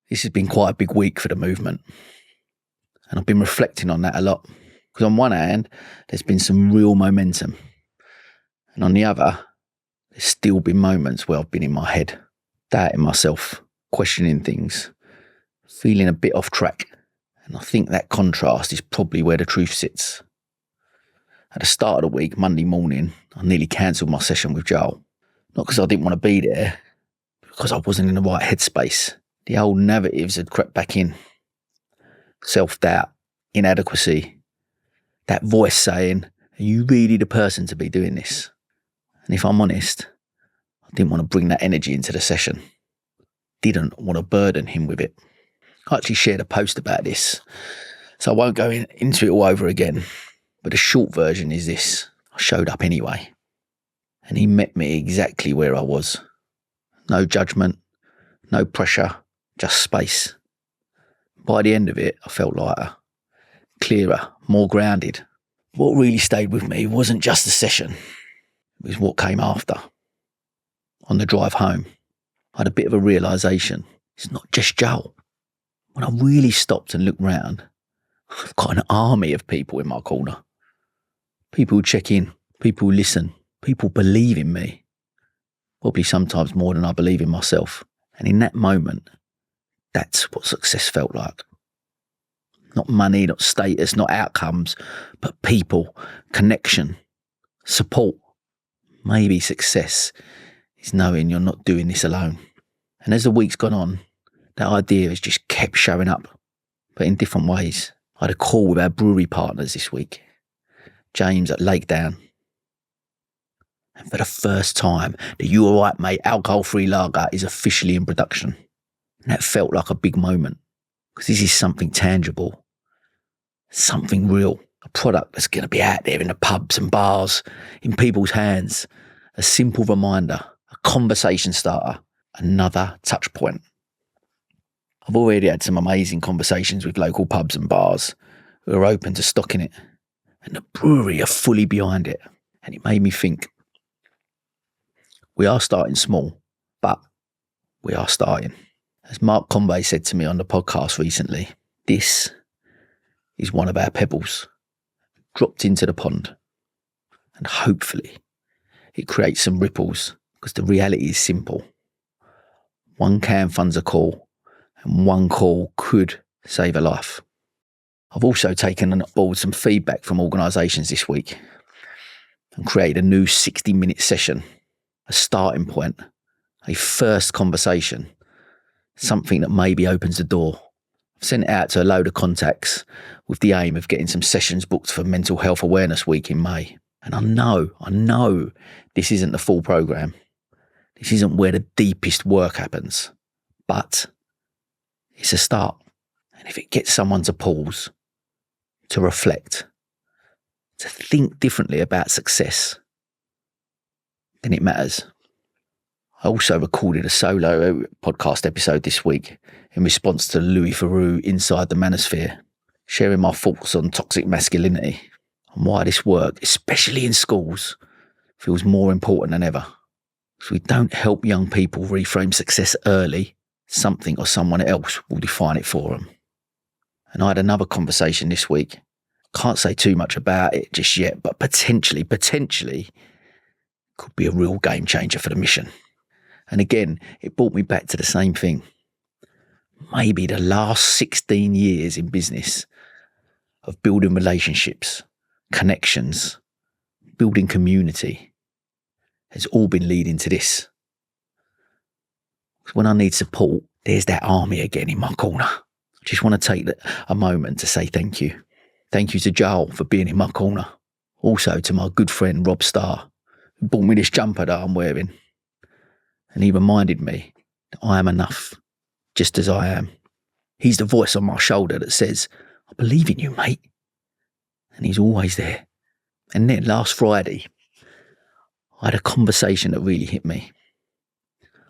This has been quite a big week for the movement. And I've been reflecting on that a lot. Because on one hand, there's been some real momentum. And on the other, there's still been moments where I've been in my head, doubting myself, questioning things, feeling a bit off track. And I think that contrast is probably where the truth sits. At the start of the week, Monday morning, I nearly cancelled my session with Joel. Not because I didn't want to be there, but because I wasn't in the right headspace. The old narratives had crept back in. Self-doubt, inadequacy, that voice saying, are you really the person to be doing this? And if I'm honest, I didn't want to bring that energy into the session. Didn't want to burden him with it. I actually shared a post about this, so I won't go into it all over again. But the short version is this. I showed up anyway. And he met me exactly where I was. No judgment, no pressure, just space. By the end of it, I felt lighter, clearer, more grounded. What really stayed with me wasn't just the session. It was what came after. On the drive home, I had a bit of a realisation. It's not just Joel. When I really stopped and looked round, I've got an army of people in my corner. People who check in, people who listen, people believe in me. Probably sometimes more than I believe in myself. And in that moment, that's what success felt like. Not money, not status, not outcomes, but people, connection, support. Maybe success is knowing you're not doing this alone. And as the week's gone on, that idea has just kept showing up, but in different ways. I had a call with our brewery partners this week, James at Lake Down. And for the first time, the You Alright Mate alcohol-free lager is officially in production. And that felt like a big moment, because this is something tangible, something real, a product that's going to be out there in the pubs and bars, in people's hands, a simple reminder, a conversation starter, another touch point. I've already had some amazing conversations with local pubs and bars who are open to stocking it, and the brewery are fully behind it. And it made me think, we are starting small, but we are starting. As Mark Conway said to me on the podcast recently, this is one of our pebbles dropped into the pond, and hopefully it creates some ripples, because the reality is simple. One can funds a call, and one call could save a life. I've also taken on board some feedback from organisations this week and created a new 60-minute session, a starting point, a first conversation, something that maybe opens the door. I've sent it out to a load of contacts with the aim of getting some sessions booked for Mental Health Awareness Week in May. And I know this isn't the full programme. This isn't where the deepest work happens, but it's a start. And if it gets someone to pause, to reflect, to think differently about success, then it matters. I also recorded a solo podcast episode this week in response to Louis Theroux Inside the Manosphere, sharing my thoughts on toxic masculinity and why this work, especially in schools, feels more important than ever. If we don't help young people reframe success early, something or someone else will define it for them. And I had another conversation this week. Can't say too much about it just yet, but potentially could be a real game changer for the mission. And again, it brought me back to the same thing. Maybe the last 16 years in business of building relationships, connections, building community has all been leading to this. When I need support, there's that army again in my corner. I just want to take a moment to say thank you. Thank you to Joel for being in my corner. Also to my good friend Rob Starr, who bought me this jumper that I'm wearing. And he reminded me that I am enough, just as I am. He's the voice on my shoulder that says, I believe in you, mate. And he's always there. And then last Friday, I had a conversation that really hit me.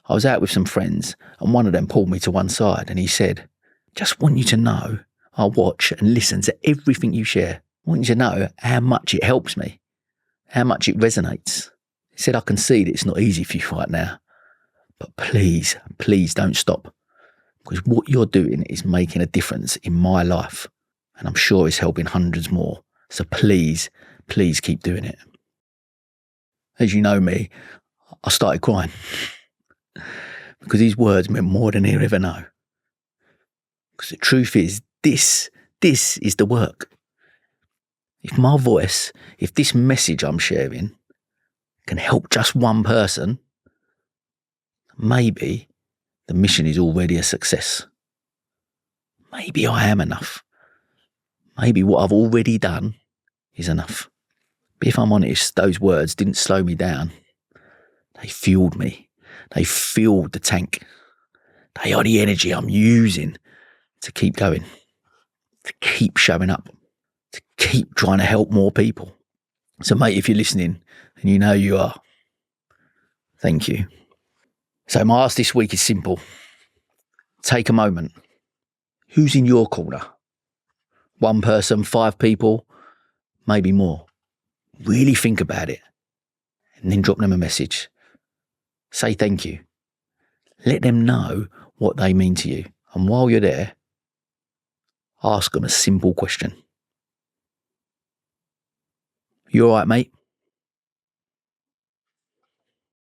I was out with some friends and one of them pulled me to one side and he said, just want you to know I watch and listen to everything you share. I want you to know how much it helps me, how much it resonates. He said, I can see that it's not easy for you right now, but please don't stop. Because what you're doing is making a difference in my life. And I'm sure it's helping hundreds more. So please, please keep doing it. As you know me, I started crying. Because these words meant more than he'll ever know. Because the truth is, this is the work. If my voice, if this message I'm sharing can help just one person, maybe the mission is already a success. Maybe I am enough. Maybe what I've already done is enough. But if I'm honest, those words didn't slow me down. They fueled me. They filled the tank. They are the energy I'm using to keep going, to keep showing up, to keep trying to help more people. So mate, if you're listening, and you know you are, thank you. So my ask this week is simple. Take a moment. Who's in your corner? One person, 5 people, maybe more. Really think about it and then drop them a message. Say thank you. Let them know what they mean to you. And while you're there, ask them a simple question. You all right, mate?